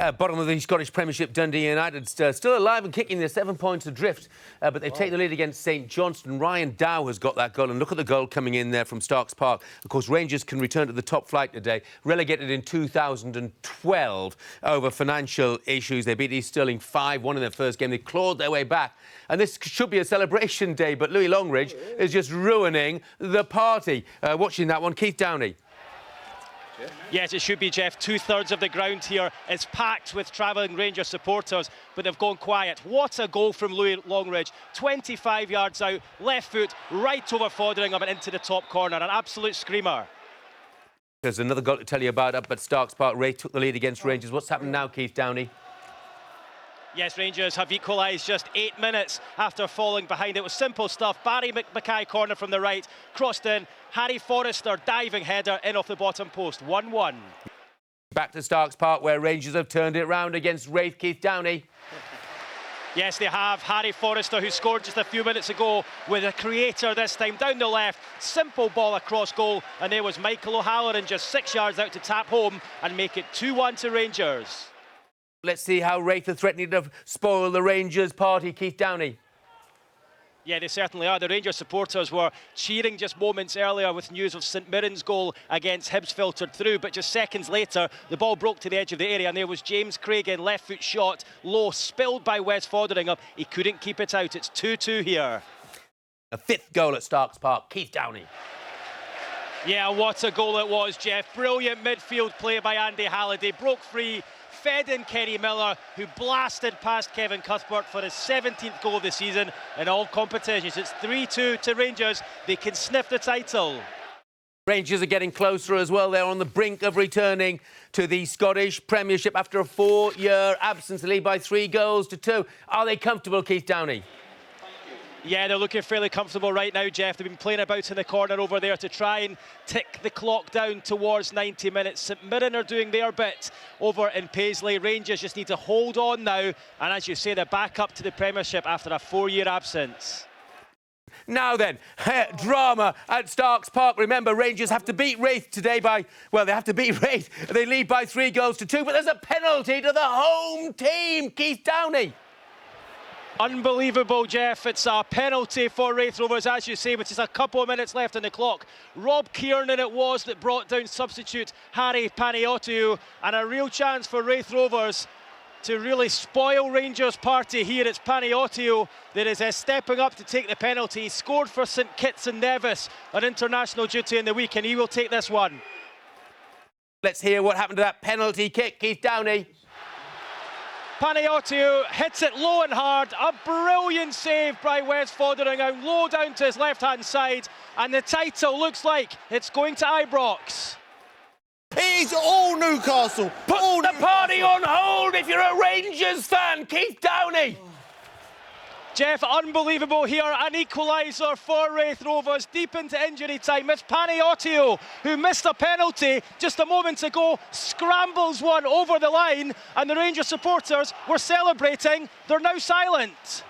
Bottom of the Scottish Premiership, Dundee United still alive and kicking. They're 7 points adrift, but they've taken the lead against St Johnstone. Ryan Dow has got that goal, and look at the goal coming in there from Starks Park. Of course, Rangers can return to the top flight today. Relegated in 2012 over financial issues. They beat East Stirling 5-1 in their first game. They clawed their way back, and this should be a celebration day, but Louis Longridge is just ruining the party. Watching that one, Keith Downey. Yes, it should be, Jeff. Two-thirds of the ground here is packed with travelling Rangers supporters, but they've gone quiet. What a goal from Louis Longridge. 25 yards out, left foot, right over Fotheringham and into the top corner. An absolute screamer. There's another goal to tell you about up at Starks Park. Ray took the lead against Rangers. What's happened now, Keith Downey? Yes, Rangers have equalised just 8 minutes after falling behind. It was simple stuff. Barry Mackay corner from the right, crossed in. Harry Forrester diving header in off the bottom post. 1-1. Back to Starks Park, where Rangers have turned it round against Raith. Keith Downey. Yes, they have. Harry Forrester, who scored just a few minutes ago with a creator this time down the left. Simple ball across goal, and there was Michael O'Halloran just 6 yards out to tap home and make it 2-1 to Rangers. Let's see how Raith are threatening to spoil the Rangers party. Keith Downey. Yeah, they certainly are. The Rangers supporters were cheering just moments earlier with news of St Mirren's goal against Hibs filtered through, but just seconds later the ball broke to the edge of the area, and there was James Craigan, left foot shot, low, spilled by Wes Fotheringham. He couldn't keep it out. It's 2-2 here. A fifth goal at Starks Park. Keith Downey. Yeah, what a goal it was, Jeff. Brilliant midfield play by Andy Halliday. Broke free, fed in Kenny Miller, who blasted past Kevin Cuthbert for his 17th goal of the season in all competitions. It's 3-2 to Rangers. They can sniff the title. Rangers are getting closer as well. They're on the brink of returning to the Scottish Premiership after a 4-year absence. They lead by 3 goals to 2. Are they comfortable, Keith Downey? Yeah, they're looking fairly comfortable right now, Jeff. They've been playing about in the corner over there to try and tick the clock down towards 90 minutes. St Mirren are doing their bit over in Paisley. Rangers just need to hold on now. And as you say, they're back up to the Premiership after a 4-year absence. Now then, drama at Starks Park. Remember, Rangers have to beat Raith today by... Well, they have to beat Raith. They lead by 3 goals to 2, but there's a penalty to the home team. Keith Downey. Unbelievable, Jeff. It's a penalty for Raith Rovers, as you say, with just a couple of minutes left on the clock. Rob Kiernan it was that brought down substitute Harry Panayotou, and a real chance for Raith Rovers to really spoil Rangers' party here. It's Panayotou that is stepping up to take the penalty. He scored for St Kitts and Nevis on international duty in the week, and he will take this one. Let's hear what happened to that penalty kick, Keith Downey. Panayotou hits it low and hard. A brilliant save by Wes Fotheringham, low down to his left-hand side, and the title looks like it's going to Ibrox. It's all Newcastle. Put the party on hold if you're a Rangers fan, Keith Downey. Jeff, unbelievable here. An equaliser for Raith Rovers deep into injury time. It's Panayotou, who missed a penalty just a moment ago, scrambles one over the line, and the Rangers supporters were celebrating. They're now silent.